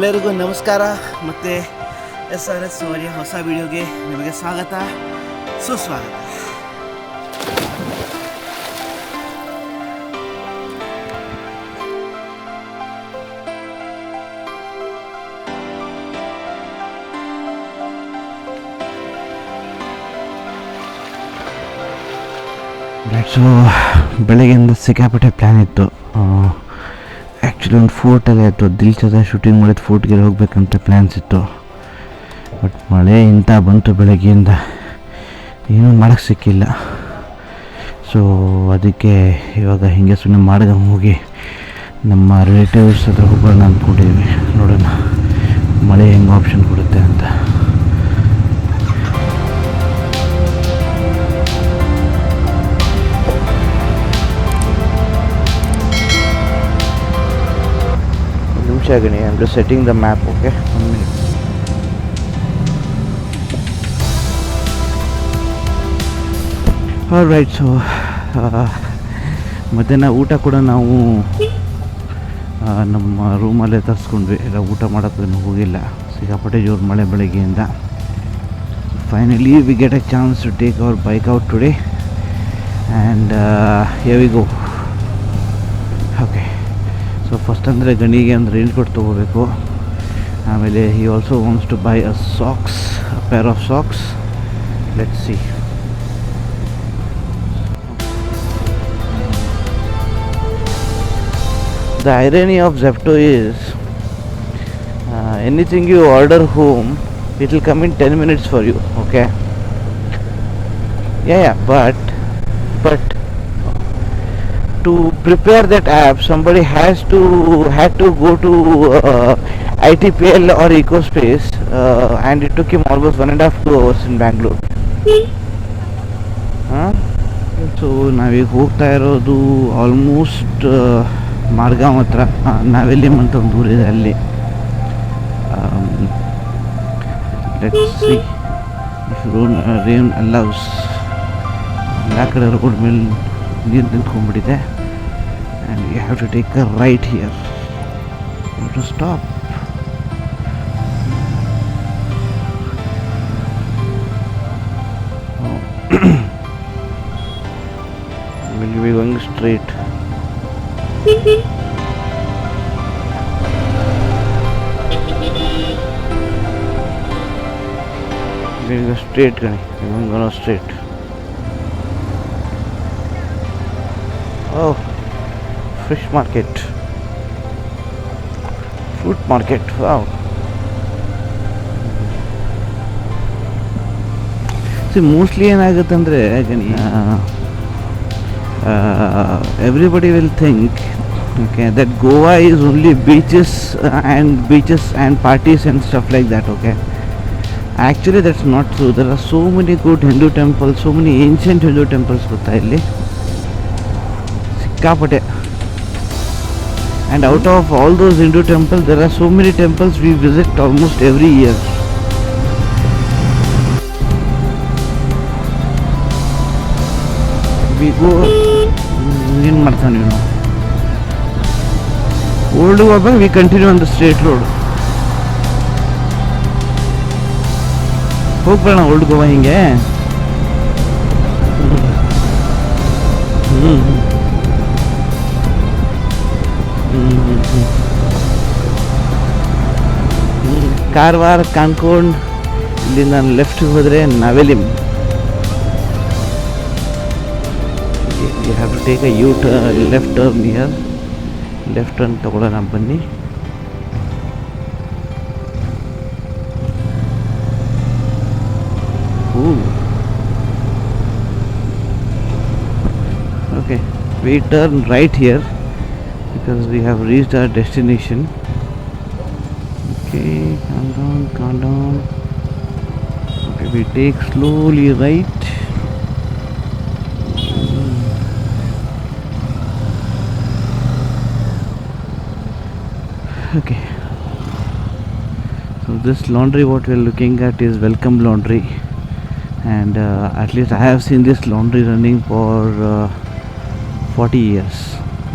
ಎಲ್ಲರಿಗೂ ನಮಸ್ಕಾರ ಮತ್ತು SRS ಅವರ ಹೊಸ ವಿಡಿಯೋಗೆ ನಿಮಗೆ ಸ್ವಾಗತ ಸುಸ್ವಾಗತ. ಸೊ ಬೆಳಗ್ಗೆಯಿಂದ ಸಿಕ್ಕಾಪಟ್ಟೆ ಪ್ಲ್ಯಾನ್ ಇತ್ತು. ಆ್ಯಕ್ಚುಲಿ ಒಂದು ಫೋರ್ಟಲ್ಲೇ ಇತ್ತು, ದಿಲ್ ಜೊತೆ ಶೂಟಿಂಗ್ ಮಾಡಿದ ಫೋರ್ಟ್ಗೆ ಹೋಗ್ಬೇಕಂತ ಪ್ಲ್ಯಾನ್ಸ್ ಇತ್ತು. ಬಟ್ ಮಳೆ ಇಂಥ ಬಂತು ಬೆಳಗ್ಗೆಯಿಂದ, ಏನೂ ಮಾಡೋಕ್ಕೆ ಸಿಕ್ಕಿಲ್ಲ. ಸೊ ಅದಕ್ಕೆ ಇವಾಗ ಹೀಗೆ ಸುಮ್ಮನೆ ಮಾಡಿದ ಹೋಗಿ ನಮ್ಮ ರಿಲೇಟಿವ್ಸ್ ಹತ್ರ ಹೋಗೋಣ ಅಂದ್ಕೊಂಡಿದ್ವಿ. ನೋಡೋಣ ಮಳೆ ಹೆಂಗೆ ಆಪ್ಷನ್ ಕೊಡುತ್ತೆ ಅಂತ. Agony. I'm just setting the map, okay? 1 minute. Alright, so ಮಧ್ಯಾಹ್ನ ಊಟ ಕೂಡ ನಾವು ನಮ್ಮ ರೂಮಲ್ಲೇ ತರಿಸ್ಕೊಂಡ್ವಿ. ಎಲ್ಲ ಊಟ ಮಾಡೋಕ್ಕೇನು ಹೋಗಿಲ್ಲ, ಸಿಕ್ಕಾಪಟ್ಟೆ ಜೋರು ಮಳೆ ಬೆಳಗ್ಗೆಯಿಂದ. Finally we get a chance to take our bike out today and here we go. Okay, so first ಅಂದರೆ ಗಣಿಗೆ ಒಂದು ರೈನ್ ಕೋಟ್ ತೊಗೋಬೇಕು. ಆಮೇಲೆ he also wants to buy a pair of socks. Let's see. The irony of Zepto is anything you order home, it will come in 10 minutes for you, okay? Yeah, but to prepare that app, somebody had to go to ITPL or EcoSpace, and it took him almost 1.5-2 hours in Bangalore. So ನಾವೀಗ ಹೋಗ್ತಾ ಇರೋದು almost ಮಾರ್ಗಾಂವ್ ಹತ್ರ. ನಾವೆಲ್ಲಿಮ್ ಅಂತ ಒಂದು ಊರಿದೆ ಅಲ್ಲಿ. Let's see if rain allows. ಎಲ್ಲ ಕಡೆ road ಮೇಲೆ ನೀರು ನಿಂತ್ಕೊಂಡ್ಬಿಟ್ಟಿದೆ. and you have to take a right here. You have to stop. Will you be going straight? Going to go straight, Gani. I'm going to go straight. Oh, fish market, fruit market. Wow. See, mostly ಏನಾಗುತ್ತೆ ಅಂದರೆ everybody will think, okay, that Goa is only beaches and parties and stuff like that, okay? Actually that's not true. There are so many good Hindu temples, so many ancient Hindu temples ಗೊತ್ತಾ ಇಲ್ಲಿ ಸಿಕ್ಕಾಪಟ್ಟೆ. And out of all those Hindu temples, there are so many temples we visit almost every year. We go, ಏನು ಮಾಡ್ತಾನೆ ನೀವು, old ಹೋಗ್ಬೇಕು. we continue on the straight road. ಹೋಗ್ಬೇಡ old Goa ಹಿಂಗೆ. ಕಾರವಾರ ಕಾನ್ಕೊಂಡ್ ಇಲ್ಲಿ ನಾನು ಲೆಫ್ಟ್ ಹೋದರೆ Navelim. You have to take a left turn here. Left turn ತಗೊಳ್ಳೋಣ ಬನ್ನಿ. Okay, we turn right here because we have reached our destination. Okay, calm down. Okay, we take slowly right. Okay, so this laundry what we are looking at is Welcome Laundry, and at least I have seen this laundry running for 40 years.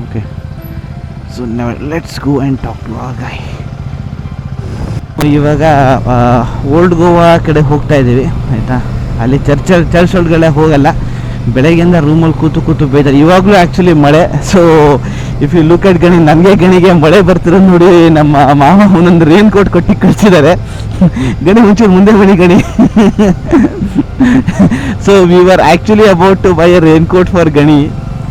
Okay, so now let's go and talk to our guy. ಇವಾಗ old Goa ಕಡೆ ಹೋಗ್ತಾ ಇದ್ದೀವಿ ಆಯಿತಾ. ಅಲ್ಲಿ church ಒಳಗಡೆ ಹೋಗಲ್ಲ, ಬೆಳಗ್ಗೆಯಿಂದ ರೂಮಲ್ಲಿ ಕೂತು ಬೇಜಾರು. ಇವಾಗಲೂ ಆ್ಯಕ್ಚುಲಿ ಮಳೆ. So if you look at Gani, ನನಗೆ ಗಣಿಗೆ ಮಳೆ ಬರ್ತಿರೋದು ನೋಡಿ ನಮ್ಮ ಮಾಮ ಒಂದೊಂದು ರೇನ್ ಕೋಟ್ ಕೊಟ್ಟು ಕಳಿಸಿದ್ದಾರೆ. ಗಣಿ ಮುಂಚೆ ಮುಂದೆ ಬನ್ನಿ Gani. So we are actually about to buy a rain coat for Gani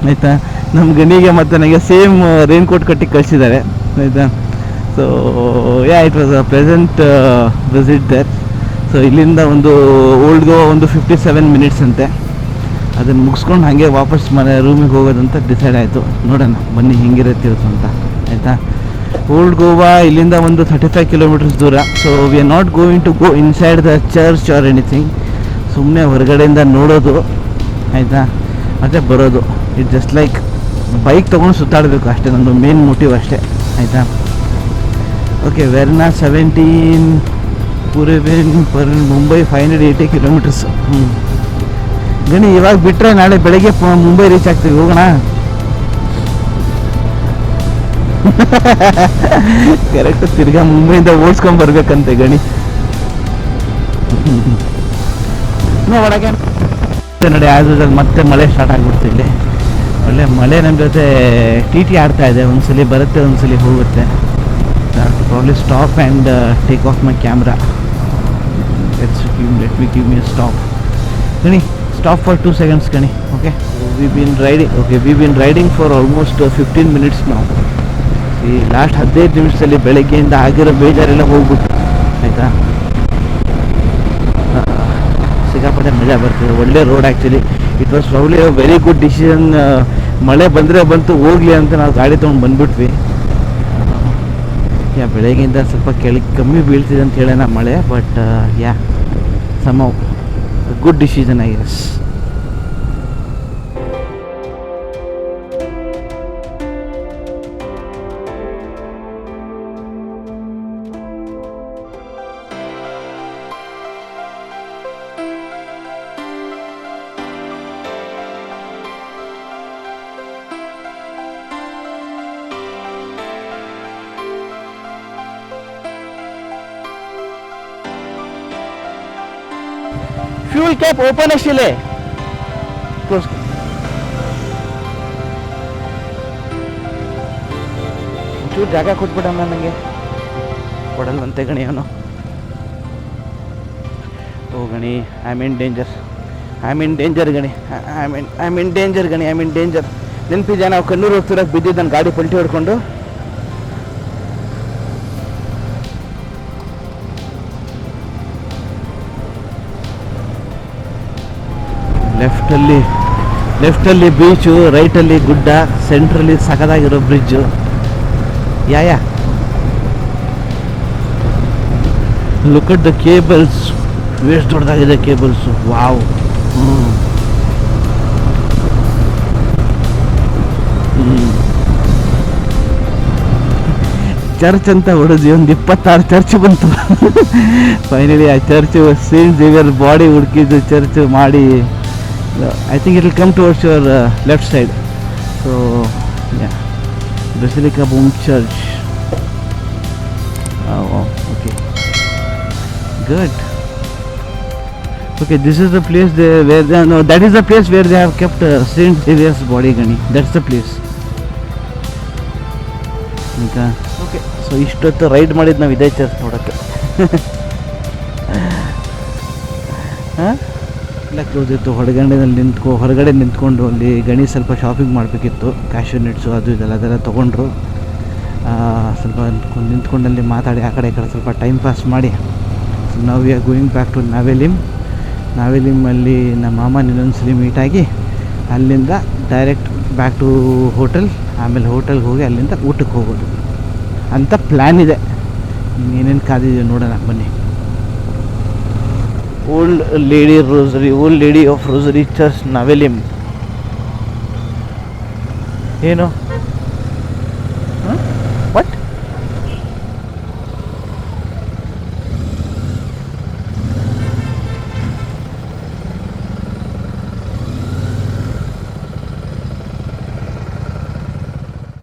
ಆಯಿತಾ. ನಮ್ಮ ಗಣಿಗೆ ಮತ್ತು ನನಗೆ ಸೇಮ್ ರೇನ್ ಕೋಟ್ ಕಟ್ಟಿ ಕಳಿಸಿದ್ದಾರೆ ಆಯಿತಾ. So it was a present visit there. So ಇಲ್ಲಿಂದ ಒಂದು ಓಲ್ಡ್ ಗೋವಾ ಒಂದು 57 ಮಿನಿಟ್ಸ್ ಅಂತೆ. ಅದನ್ನು ಮುಗಿಸ್ಕೊಂಡು ಹಾಗೆ ವಾಪಸ್ ಮನೆ ರೂಮಿಗೆ ಹೋಗೋದಂತ ಡಿಸೈಡ್ ಆಯಿತು. ನೋಡೋಣ ಬನ್ನಿ ಹೆಂಗಿರುತ್ತೆ ಅಂತ ಆಯಿತಾ. ಓಲ್ಡ್ ಗೋವಾ ಇಲ್ಲಿಂದ ಒಂದು 35 ಕಿಲೋಮೀಟರ್ಸ್ ದೂರ. So we are not going to go inside the church or anything. ಸುಮ್ಮನೆ ಹೊರಗಡೆಯಿಂದ ನೋಡೋದು ಆಯಿತಾ, ಮತ್ತು ಬರೋದು. ಇಟ್ ಜಸ್ಟ್ ಲೈಕ್ ಬೈಕ್ ತೊಗೊಂಡು ಸುತ್ತಾಡಬೇಕು ಅಷ್ಟೇ, ನನ್ನದು ಮೇನ್ ಮೋಟಿವ್ ಅಷ್ಟೇ ಆಯಿತಾ. ಓಕೆ, ವೆರ್ನಾ 17, ಪೂರ್ವೆನ್ ಪರ್ ಮುಂಬೈ 580 ಕಿಲೋಮೀಟರ್ಸ್. ಗಣಿ ಇವಾಗ ಬಿಟ್ಟರೆ ನಾಳೆ ಬೆಳಗ್ಗೆ ಮುಂಬೈ ರೀಚ್ ಆಗ್ತೀವಿ, ಹೋಗೋಣ. ಕರೆಕ್ಟ್ ತಿರ್ಗಾ ಮುಂಬೈಯಿಂದ ಓಡಿಸ್ಕೊಂಡು ಬರ್ಬೇಕಂತೆ ಗಣಿ. ಒಳಗೆ ನೋಡಿ ಆದ್ರೆ ಮತ್ತೆ ಮಳೆ ಸ್ಟಾರ್ಟ್ ಆಗಿಬಿಡ್ತು. ಇಲ್ಲಿ ಒಳ್ಳೆ ಮಳೆ ನಮ್ಮ ಜೊತೆ ಟಿ ಆಡ್ತಾ ಇದೆ. ಒಂದ್ಸಲಿ ಬರುತ್ತೆ, ಒಂದ್ಸಲಿ ಹೋಗುತ್ತೆ. Probably stop and take of my camera. Let me give me stop ಗಣಿ. ಸ್ಟಾಪ್ ಫಾರ್ 2 seconds ಗಣಿ. Okay, we been riding for almost 15 minutes ನಾವು. ಈ ಲಾಸ್ಟ್ 15 ನಿಮಿಷದಲ್ಲಿ ಬೆಳಗ್ಗೆಯಿಂದ ಆಗಿರೋ ಬೇಜಾರೆಲ್ಲ ಹೋಗ್ಬಿಟ್ಟು ಆಯಿತಾ. ಸಿಕ್ಕಾಪಟ್ಟೆ ಮಜಾ ಬರ್ತಿದೆ. ಒಳ್ಳೆ road actually. It was probably a very good decision. ಮಳೆ ಬಂದರೆ ಬಂತು, ಹೋಗಲಿ ಅಂತ ನಾವು ಗಾಡಿ ತೊಗೊಂಡು ಬಂದುಬಿಟ್ವಿ. ಬೆಳಗ್ಗೆಯಿಂದ ಸ್ವಲ್ಪ ಕಮ್ಮಿ ಬೀಳ್ತಿದೆ ಅಂತ ಹೇಳೋಣ ಮಳೆ. But some good decision I guess. Fuel cap open ಅಷ್ಟಿಲ್ಲೇ ಕ್ಲೋಸ್. ಒಂಚೂರು ಜಾಗ ಕೊಟ್ಬಿಡಮ್ಮ, ನನಗೆ ಕೊಡಲ್ವಂತೆ ಗಣಿ ಅವನು. Oh Gani, I am in danger Gani. I am in danger. ನೆನಪಿದ್ಯಾ ನಾವು ಕಣ್ಣೂರು ಹೋಗ್ತಿರೋಕೆ ಬಿದ್ದಿದ್ದು ನನ್ನ ಗಾಡಿ ಪಲ್ಟಿ ಹೊಡ್ಕೊಂಡು. ಲೆಫ್ಟಲ್ಲಿ ಬೀಚು, ರೈಟಲ್ಲಿ ಗುಡ್ಡ, ಸೆಂಟ್ರಲ್ಲಿ ಸಖತ್ತಾಗಿರೋ bridge. Yeah look at the cables. Waste ದೊಡ್ಡದಾಗಿದೆ ಕೇಬಲ್ಸು. ವಾವ್. ಚರ್ಚ್ ಅಂತ ಹೊಡೆದ್ವಿ, ಒಂದು 26 ಚರ್ಚ್ ಬಂತು. ಫೈನಲಿ ಆ ಚರ್ಚ್ ಸೇಂಟ್ ಜೇವಿಯರ್ ಬಾಡಿ ಹುಡುಕಿದ್ದು ಚರ್ಚ್ ಮಾಡಿ. I think it will come towards your left side. So yeah, Basilica Boom Church. Oh, okay, good. Okay, this is the place that is the place where they have kept Saint Xavier's body gani. That's the place. Okay, so ಇಷ್ಟೊತ್ತು ride ಮಾಡಿದ್ದು ನಾವು ಇದೇ church ನೋಡೋಕ್ಕೆ. ಎಲ್ಲ close ಇತ್ತು. ಹೊರಗಡೆ ನಿಂತ್ಕೊಂಡು ಅಲ್ಲಿ ಗಣಿ ಸ್ವಲ್ಪ ಶಾಪಿಂಗ್ ಮಾಡಬೇಕಿತ್ತು. ಕ್ಯಾಶ್ಯೂ ನಟ್ಸು ಅದೆಲ್ಲ ತೊಗೊಂಡ್ರು. ಸ್ವಲ್ಪ ನಿಂತ್ಕೊಂಡಲ್ಲಿ ಮಾತಾಡಿ ಆ ಕಡೆ ಈ ಕಡೆ ಸ್ವಲ್ಪ ಟೈಮ್ ಪಾಸ್ ಮಾಡಿ ನಾವು we are going back to ನಾವೆಲಿಮಲ್ಲಿ ನಮ್ಮ ಮಾಮನ ಇನ್ನೊಂದ್ಸಲಿ ಮೀಟಾಗಿ ಅಲ್ಲಿಂದ ಡೈರೆಕ್ಟ್ ಬ್ಯಾಕ್ ಟು ಹೋಟೆಲ್. ಆಮೇಲೆ ಹೋಟೆಲ್ಗೆ ಹೋಗಿ ಅಲ್ಲಿಂದ ಊಟಕ್ಕೆ ಹೋಗೋದು ಅಂತ ಪ್ಲ್ಯಾನ್ ಇದೆ. ಏನೇನು ಕಾದಿದ್ದೀವಿ ನೋಡೋಣ ಬನ್ನಿ. Old lady of rosary church Navelim. ಏನು